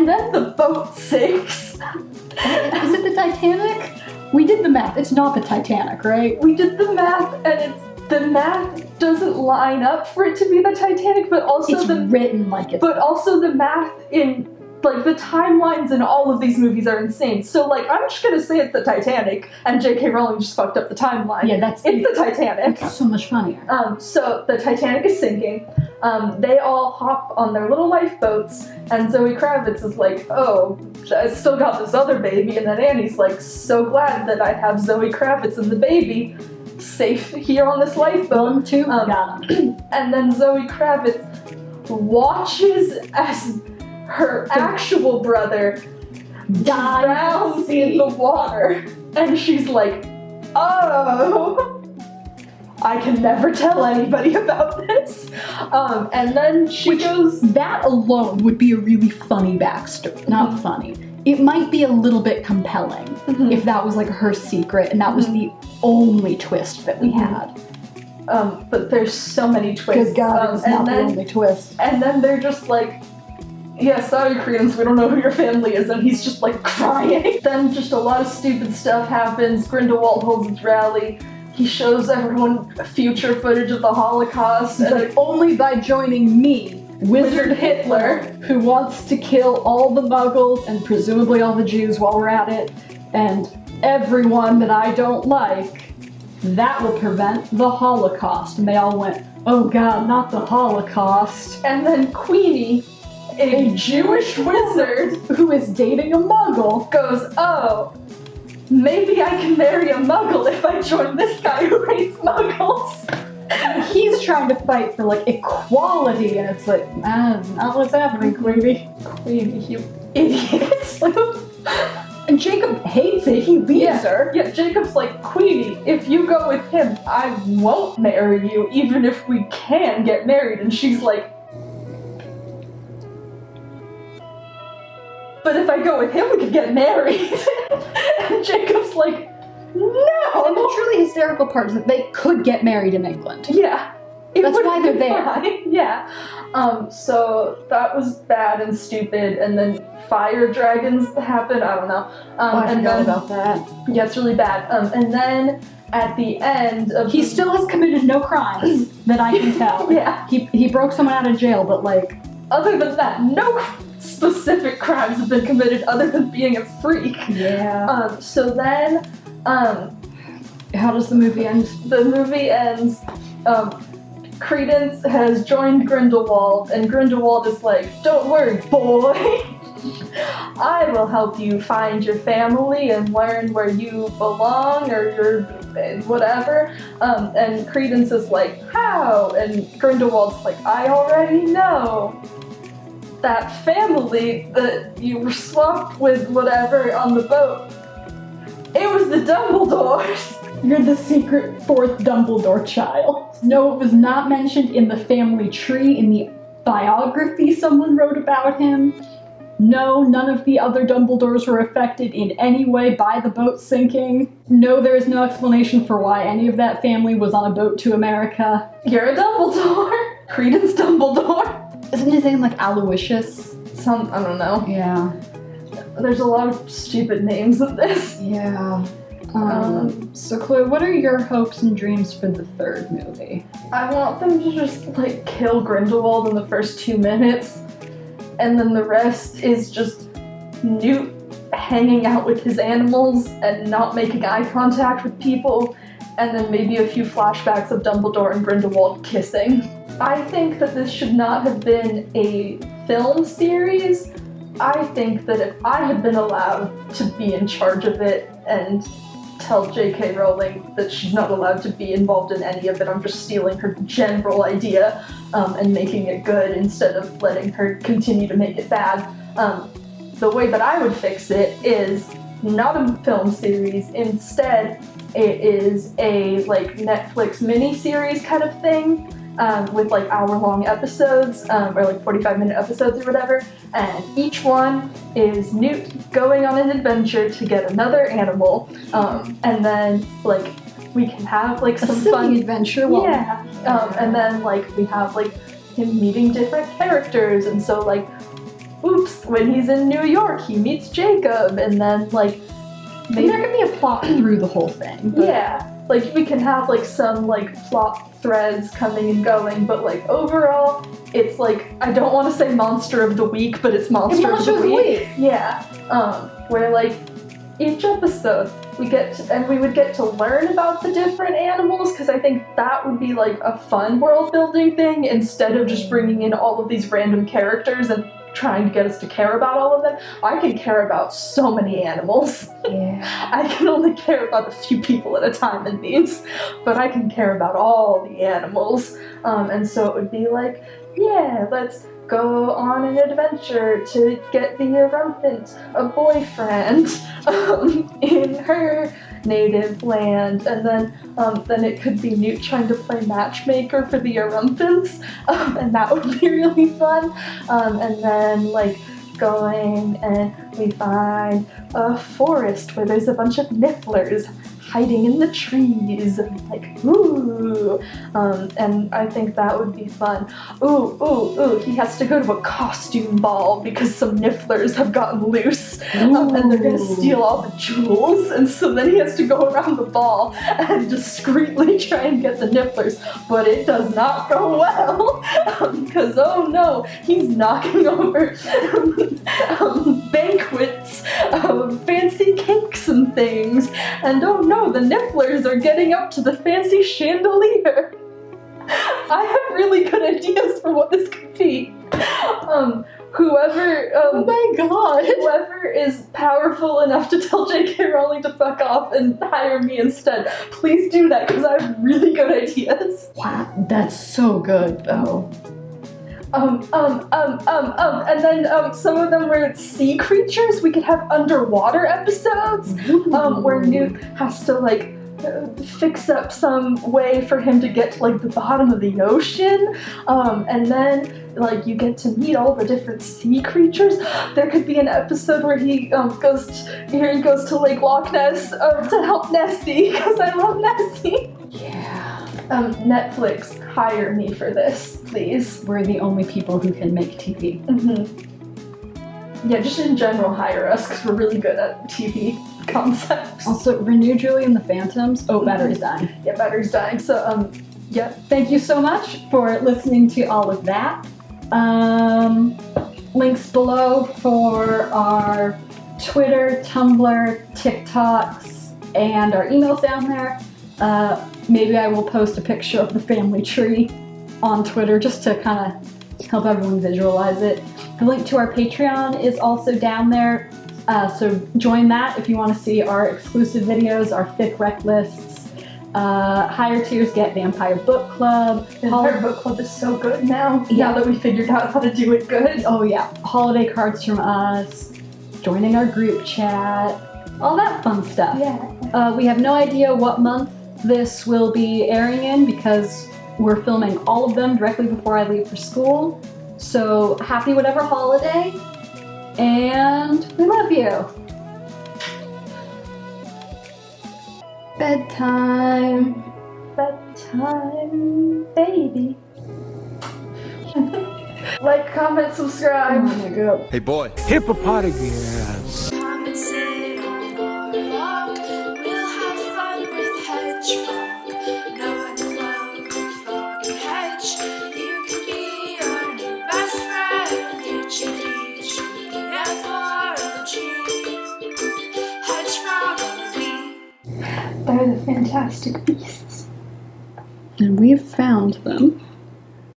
then the boat sinks. Is it the Titanic? We did the math. It's not the Titanic, right? We did the math, and the math doesn't line up for it to be the Titanic, but also it's written like it's. But also the math in like the timelines in all of these movies are insane. So like I'm just gonna say it's the Titanic, and J.K. Rowling just fucked up the timeline. Yeah, it's the Titanic. It's so much funnier. So the Titanic is sinking. They all hop on their little lifeboats, and Zoe Kravitz is like, oh, I still got this other baby, and then Annie's like, so glad that I have Zoe Kravitz and the baby safe here on this lifeboat. 1, 2, got him. And then Zoe Kravitz watches as her actual brother drowns in the water, and she's like, oh, I can never tell anybody about this. And then she goes... That alone would be a really funny backstory. Not funny. It might be a little bit compelling if that was like her secret and that was the only twist that we had. But there's so many twists. Good God, it's not the only twist. And then they're just like, yeah, sorry Credence, we don't know who your family is, and he's just like crying. Then just a lot of stupid stuff happens. Grindelwald holds his rally. He shows everyone future footage of the Holocaust. He's like, only by joining me, Wizard Hitler, who wants to kill all the Muggles and presumably all the Jews while we're at it, and everyone that I don't like, that will prevent the Holocaust. And they all went, oh God, not the Holocaust. And then Queenie, a Jewish wizard who is dating a Muggle, goes, oh, maybe I can marry a Muggle if I join this guy who hates Muggles. He's trying to fight for like equality, and it's like, that's not what's happening, Queenie. Queenie, you idiot. And Jacob hates it, he leaves her. Yeah, Jacob's like, Queenie, if you go with him, I won't marry you, even if we can get married. And she's like, but if I go with him, we could get married. And Jacob's like, no! And the truly hysterical part is that they could get married in England. Yeah. That's why they're there. Fine. Yeah. So that was bad and stupid, and then fire dragons happen, I don't know. I forgot about that. Yeah, it's really bad. And then at the end of he still has committed no crimes that I can tell. Yeah. He broke someone out of jail, but like, other than that, no specific crimes have been committed other than being a freak. Yeah. So then, how does the movie end? The movie ends, Credence has joined Grindelwald, and Grindelwald is like, don't worry, boy. I will help you find your family and learn where you belong or your whatever. And Credence is like, how? And Grindelwald's like, I already know. That family that you were swapped with whatever on the boat, it was the Dumbledores. You're the secret fourth Dumbledore child. No, it was not mentioned in the family tree in the biography someone wrote about him. No, none of the other Dumbledores were affected in any way by the boat sinking. No, there is no explanation for why any of that family was on a boat to America. You're a Dumbledore. Credence Dumbledore. Isn't his name like Aloysius? I don't know. Yeah. There's a lot of stupid names of this. Yeah. So Chloe, what are your hopes and dreams for the third movie? I want them to just, like, kill Grindelwald in the first 2 minutes, and then the rest is just Newt hanging out with his animals and not making eye contact with people, and then maybe a few flashbacks of Dumbledore and Grindelwald kissing. I think that this should not have been a film series. I think that if I had been allowed to be in charge of it and tell J.K. Rowling that she's not allowed to be involved in any of it, I'm just stealing her general idea and making it good instead of letting her continue to make it bad. The way that I would fix it is not a film series. Instead, it is a like Netflix mini-series kind of thing with like hour-long episodes or like 45-minute episodes or whatever, and each one is Newt going on an adventure to get another animal, and then like we can have like some fun adventure. Yeah, and then like we have like him meeting different characters, and so like, oops, when he's in New York, he meets Jacob, and then like maybe there can be a plot through the whole thing. But yeah, like we can have like some like plot threads coming and going, but like overall, it's like, I don't want to say monster of the week, but it's monster of the week. Yeah, where like each episode we would get to learn about the different animals, because I think that would be like a fun world building thing instead of just bringing in all of these random characters and trying to get us to care about all of them. I can care about so many animals. Yeah. I can only care about a few people at a time in these, but I can care about all the animals. And so it would be like, yeah, let's go on an adventure to get the Erumpent a boyfriend in her native land, and then it could be Newt trying to play matchmaker for the Erumpents, and that would be really fun. And then like going and we find a forest where there's a bunch of nifflers hiding in the trees, and like, ooh, and I think that would be fun. Ooh, he has to go to a costume ball because some nifflers have gotten loose, and they're gonna steal all the jewels, and so then he has to go around the ball and discreetly try and get the nifflers, but it does not go well, because oh no, he's knocking over banquets of fancy cakes and things, and oh no, the nifflers are getting up to the fancy chandelier. I have really good ideas for what this could be. Whoever, Oh my god! whoever is powerful enough to tell J.K. Rowling to fuck off and hire me instead, please do that because I have really good ideas. Wow, that's so good though. And then some of them were sea creatures. We could have underwater episodes, where Newt has to like fix up some way for him to get to like the bottom of the ocean, and then like you get to meet all the different sea creatures. There could be an episode where he goes to Lake Loch Ness to help Nessie because I love Nessie. Yeah. Netflix, hire me for this, please. We're the only people who can make TV. Yeah, just in general, hire us because we're really good at TV concepts. Also, renew Julie and the Phantoms. Oh, battery's dying. Yeah, battery's dying. So, yeah. Thank you so much for listening to all of that. Links below for our Twitter, Tumblr, TikToks, and our emails down there. Maybe I will post a picture of the family tree on Twitter just to kind of help everyone visualize it. The link to our Patreon is also down there, so join that if you want to see our exclusive videos, our thick rec lists. Higher tiers get Vampire Book Club. Vampire Book Club is so good now. Yeah. Now that we figured out how to do it good. Oh yeah, holiday cards from us, joining our group chat, all that fun stuff. Yeah. We have no idea what month this will be airing in because we're filming all of them directly before I leave for school. So happy whatever holiday, and we love you. Bedtime. Bedtime, baby. Like, comment, subscribe. Oh my god. Hey, boy. Hippopotamus. Come and sit on our log. We'll have fun with Hedgehog. No one clone, frog, and hedge. You can be our new best friend. H-E-D-G-F-R-O-G. Hedgehog and we. They're the Fantastic Beasts. And we've found them.